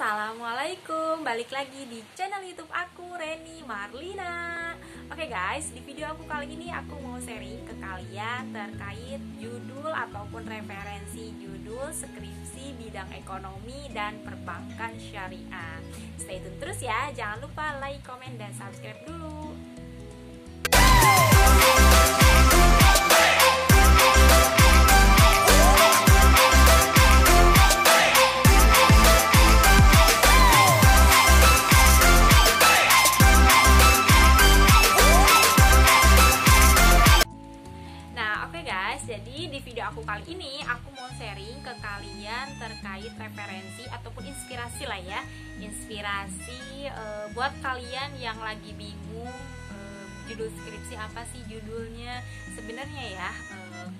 Assalamualaikum, balik lagi di channel YouTube aku, Reni Marlina. Oke guys, di video aku kali ini aku mau sharing ke kalian terkait judul ataupun referensi judul skripsi bidang ekonomi dan perbankan syariah. Stay tune terus ya, jangan lupa like, komen, dan subscribe dulu. Jadi di video aku kali ini aku mau sharing ke kalian terkait referensi ataupun inspirasi lah ya. Inspirasi buat kalian yang lagi bingung judul skripsi apa sih judulnya. Sebenarnya ya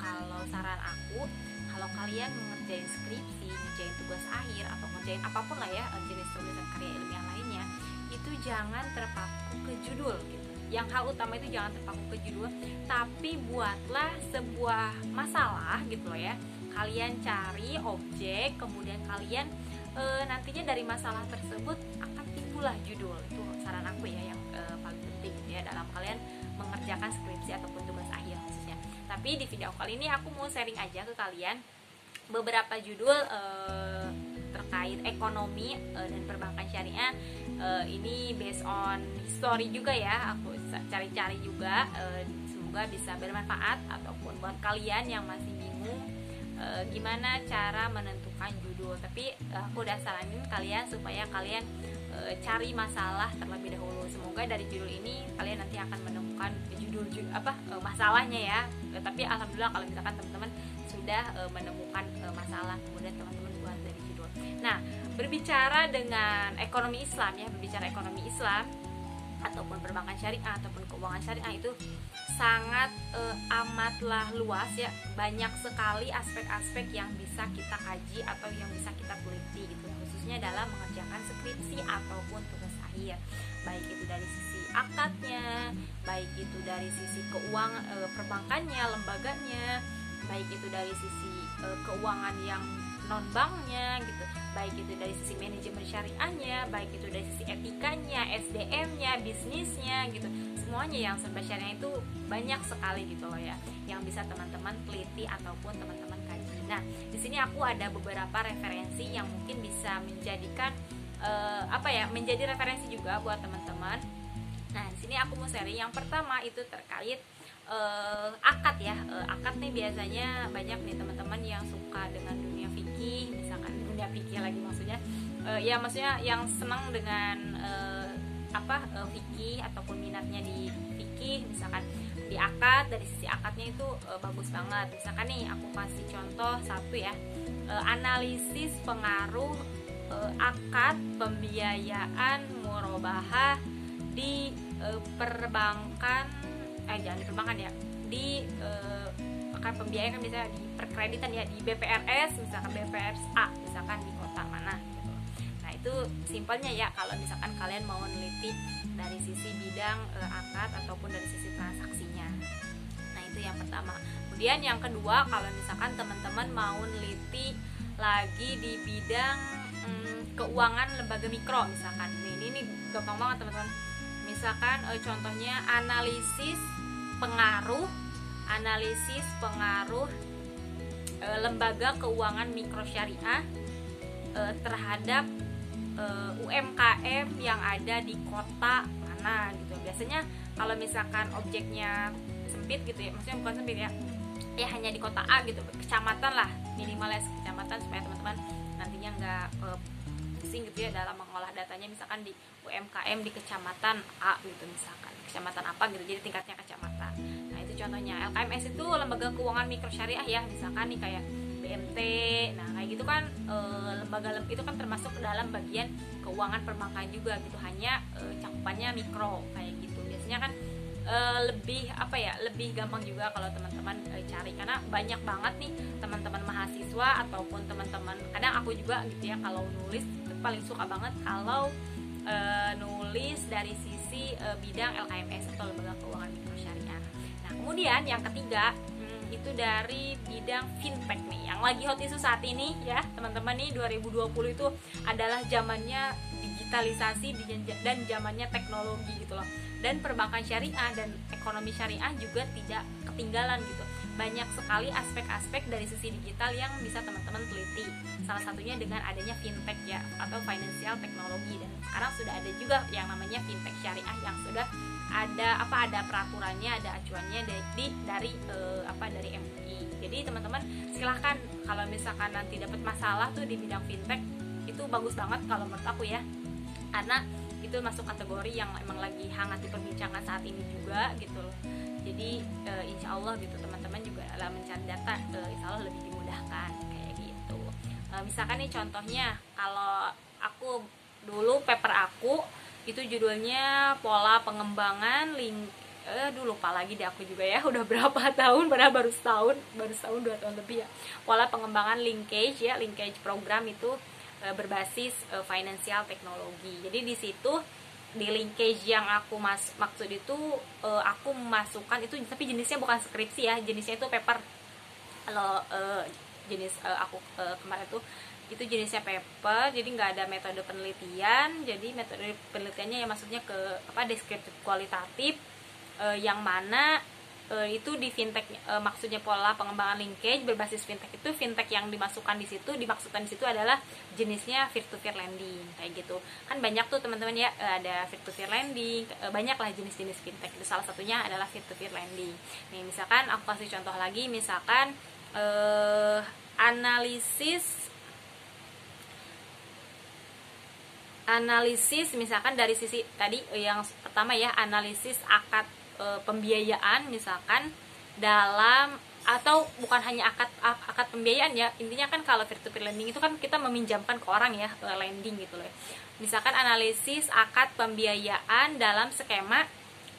kalau saran aku, kalau kalian mengerjain skripsi, ngerjain tugas akhir atau ngerjain apapun lah ya jenis tulisan karya ilmiah lainnya, itu jangan terpaku ke judul gitu. Yang hal utama itu jangan terpaku ke judul, tapi buatlah sebuah masalah gitu loh ya. Kalian cari objek, kemudian kalian nantinya dari masalah tersebut akan timbullah judul. Itu saran aku ya yang paling penting gitu ya dalam kalian mengerjakan skripsi ataupun tugas akhir khususnya. Tapi di video kali ini aku mau sharing aja ke kalian beberapa judul terkait ekonomi dan perbankan syariah. Ini based on history juga ya, aku cari-cari juga, semoga bisa bermanfaat ataupun buat kalian yang masih bingung gimana cara menentukan judul. Tapi aku udah saranin kalian supaya kalian cari masalah terlebih dahulu. Semoga dari judul ini kalian nanti akan menemukan judul masalahnya ya. Tapi alhamdulillah kalau misalkan teman-teman sudah menemukan masalah, kemudian teman-teman buat dari judul. Nah, berbicara dengan ekonomi Islam ya, berbicara ekonomi Islam ataupun perbankan syariah ataupun keuangan syariah itu sangat amatlah luas ya. Banyak sekali aspek-aspek yang bisa kita kaji atau yang bisa kita teliti gitu, khususnya dalam mengerjakan skripsi ataupun tugas akhir. Baik itu dari sisi akadnya, baik itu dari sisi keuangan perbankannya, lembaganya, baik itu dari sisi keuangan yang non banknya gitu, baik itu dari sisi manajemen syariahnya, baik itu dari sisi etikanya, SDM-nya, bisnisnya gitu. Semuanya yang serba syariah itu banyak sekali gitu loh ya, yang bisa teman-teman teliti ataupun teman-teman kaji. Nah, di sini aku ada beberapa referensi yang mungkin bisa menjadikan menjadi referensi juga buat teman-teman. Nah, di sini aku mau sharing yang pertama itu terkait akad ya. Akad nih biasanya banyak nih teman-teman yang suka dengan dunia fikih, misalkan dunia fikih lagi maksudnya ya maksudnya yang senang dengan fikih ataupun minatnya di fikih, misalkan di akad. Dari sisi akadnya itu bagus banget. Misalkan nih aku kasih contoh satu ya, analisis pengaruh akad pembiayaan murabahah di perbankan jangan di perbankan ya, di akan pembiayaan kan bisa di perkreditan ya, di BPRS misalkan, BPRS A misalkan di kota mana gitu. Nah itu simpelnya ya kalau misalkan kalian mau meneliti dari sisi bidang akad ataupun dari sisi transaksinya. Nah itu yang pertama. Kemudian yang kedua, kalau misalkan teman-teman mau meneliti lagi di bidang keuangan lembaga mikro misalkan, ini gampang banget teman-teman. Misalkan contohnya analisis pengaruh lembaga keuangan mikro syariah terhadap UMKM yang ada di kota mana gitu. Biasanya kalau misalkan objeknya sempit gitu ya, maksudnya bukan sempit ya, hanya di kota A gitu, kecamatan lah minimalnya kecamatan, supaya teman-teman nantinya nggak pusing gitu ya dalam mengolah datanya. Misalkan di UMKM di kecamatan A gitu, misalkan kecamatan apa gitu, jadi tingkatnya kecamatan. Nah itu contohnya. LKMS itu lembaga keuangan mikro syariah ya, misalkan nih kayak BMT. Nah kayak gitu kan lembaga itu kan termasuk ke dalam bagian keuangan perbankan juga gitu, hanya cakupannya mikro kayak gitu. Biasanya kan lebih gampang juga kalau teman-teman cari, karena banyak banget nih teman-teman mahasiswa ataupun teman-teman, kadang aku juga gitu ya, kalau nulis paling suka banget kalau nulis dari sisi bidang LKMS atau lembaga keuangan mikro syariah. Nah kemudian yang ketiga itu dari bidang fintech nih, yang lagi hot isu saat ini ya teman-teman nih. 2020 itu adalah zamannya digitalisasi dan zamannya teknologi gitu loh. Dan perbankan syariah dan ekonomi syariah juga tidak ketinggalan gitu. Banyak sekali aspek-aspek dari sisi digital yang bisa teman-teman teliti. Salah satunya dengan adanya fintech ya, atau financial technology. Dan sekarang sudah ada juga yang namanya fintech syariah yang sudah ada peraturannya, ada acuannya dari MUI. Jadi teman-teman silahkan kalau misalkan nanti dapat masalah tuh di bidang fintech, itu bagus banget kalau menurut aku ya, karena itu masuk kategori yang emang lagi hangat diperbincangkan saat ini juga gitu loh. Jadi insya Allah gitu teman-teman juga dalam mencari data insya Allah lebih dimudahkan kayak gitu. Misalkan nih contohnya, kalau aku dulu paper aku itu judulnya pola pengembangan lupa lagi deh aku juga ya, udah berapa tahun, padahal baru setahun 2 tahun lebih ya. Pola pengembangan linkage program itu berbasis financial teknologi. Jadi di situ di linkage yang aku maksud itu aku memasukkan itu, tapi jenisnya bukan skripsi ya, jenisnya itu paper. Kalau jenis aku kemarin tuh itu jenisnya paper, jadi nggak ada metode penelitian. Jadi metode penelitiannya ya maksudnya ke deskriptif kualitatif, yang mana itu di fintech, maksudnya pola pengembangan linkage berbasis fintech itu fintech yang dimaksudkan di situ adalah jenisnya peer-to-peer lending kayak gitu. Kan banyak tuh teman-teman ya, ada peer-to-peer lending, banyak lah jenis-jenis fintech. Itu salah satunya adalah peer-to-peer lending. Nih misalkan aku kasih contoh lagi, misalkan analisis misalkan dari sisi tadi yang pertama ya, analisis akad pembiayaan misalkan dalam, atau bukan hanya akad pembiayaan ya, intinya kan kalau peer-to-peer lending itu kan kita meminjamkan ke orang ya, lending gitu loh. Misalkan analisis akad pembiayaan dalam skema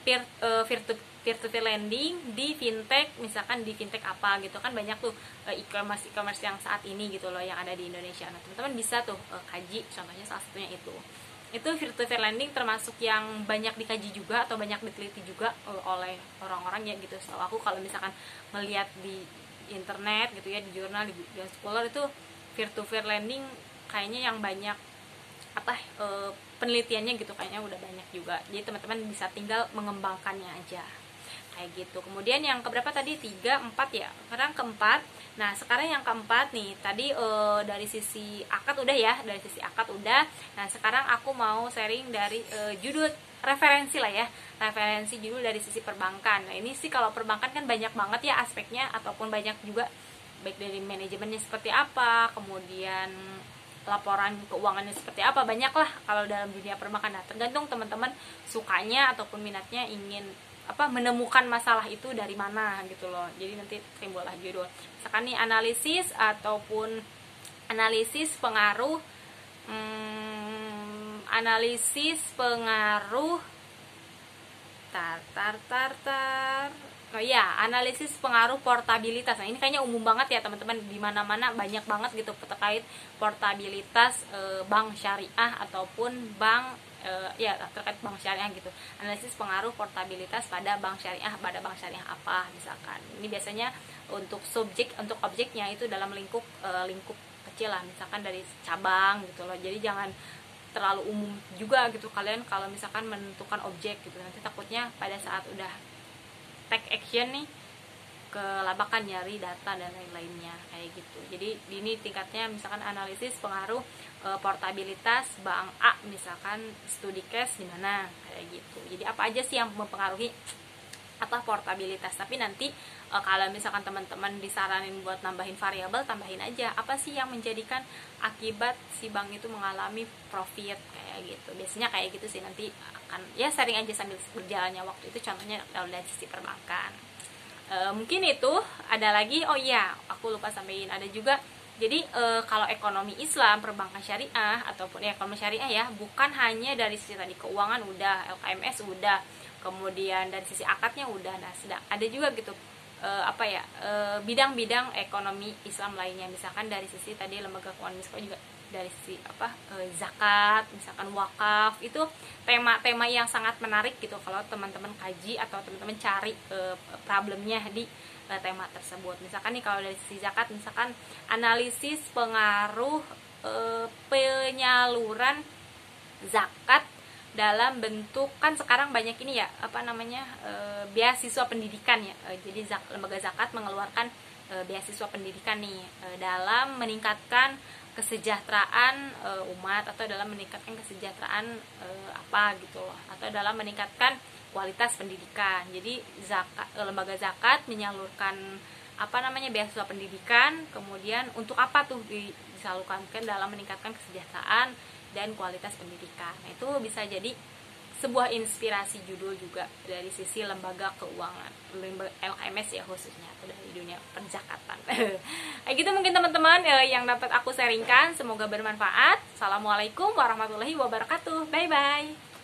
peer-to-peer lending di fintech, misalkan di fintech apa gitu kan, banyak tuh e-commerce yang saat ini gitu loh yang ada di Indonesia. Nah teman-teman bisa tuh kaji, contohnya salah satunya itu peer-to-peer lending termasuk yang banyak dikaji juga atau banyak diteliti juga oleh orang-orang ya gitu. Setahu aku kalau misalkan melihat di internet gitu ya, di jurnal, di Scholar, itu peer-to-peer lending kayaknya yang banyak penelitiannya gitu, kayaknya udah banyak juga. Jadi teman-teman bisa tinggal mengembangkannya aja kayak gitu. Kemudian yang keberapa tadi? 3, 4 ya. Sekarang keempat. Nah sekarang yang keempat nih, tadi dari sisi akad udah ya, Nah sekarang aku mau sharing dari judul referensi lah ya, referensi judul dari sisi perbankan. Nah ini sih kalau perbankan kan banyak banget ya aspeknya, ataupun banyak juga baik dari manajemennya seperti apa, kemudian laporan keuangannya seperti apa, banyak lah kalau dalam dunia perbankan. Nah tergantung teman-teman sukanya ataupun minatnya ingin menemukan masalah itu dari mana gitu loh. Jadi nanti timbullah judul misalkan nih analisis ataupun analisis pengaruh analisis pengaruh portabilitas. Nah ini kayaknya umum banget ya teman-teman, di mana-mana banyak banget gitu terkait portabilitas bank syariah ataupun bank terkait bank syariah gitu. Analisis pengaruh portabilitas pada bank syariah apa misalkan. Ini biasanya untuk objeknya itu dalam lingkup kecil lah, misalkan dari cabang gitu loh. Jadi jangan terlalu umum juga gitu kalian kalau misalkan menentukan objek gitu, nanti takutnya pada saat udah take action nih kelabakan nyari data dan lain-lainnya kayak gitu. Jadi ini tingkatnya misalkan analisis pengaruh portabilitas bank A, misalkan studi case gimana kayak gitu. Jadi apa aja sih yang mempengaruhi portabilitas. Tapi nanti kalau misalkan teman-teman disaranin buat nambahin variabel, tambahin aja apa sih yang menjadikan akibat si bank itu mengalami profit kayak gitu. Biasanya kayak gitu sih, nanti akan ya sharing aja sambil berjalannya waktu itu, contohnya dari sisi perbankan. Mungkin itu ada lagi, oh iya aku lupa sampaikan, ada juga. Jadi kalau ekonomi Islam, perbankan syariah ataupun ekonomi syariah ya, bukan hanya dari sisi tadi keuangan udah, LKMS udah, kemudian dari sisi akadnya udah. Nah sedang ada juga gitu bidang-bidang ekonomi Islam lainnya, misalkan dari sisi tadi lembaga keuangan misko juga dari sisi zakat, misalkan wakaf, itu tema-tema yang sangat menarik gitu kalau teman-teman kaji atau teman-teman cari problemnya di tema tersebut. Misalkan nih kalau dari sisi zakat, misalkan analisis pengaruh penyaluran zakat dalam bentuk, kan sekarang banyak ini ya beasiswa pendidikan ya. Jadi lembaga zakat mengeluarkan beasiswa pendidikan nih dalam meningkatkan kesejahteraan umat, atau dalam meningkatkan kesejahteraan gitu loh, atau dalam meningkatkan kualitas pendidikan. Jadi lembaga zakat menyalurkan beasiswa pendidikan, kemudian untuk apa tuh disalurkan dalam meningkatkan kesejahteraan dan kualitas pendidikan. Nah, itu bisa jadi sebuah inspirasi judul juga dari sisi lembaga keuangan, LKMS ya khususnya, atau dari dunia perzakatan. Kayak gitu mungkin teman-teman yang dapat aku sharingkan, semoga bermanfaat. Assalamualaikum warahmatullahi wabarakatuh. Bye bye.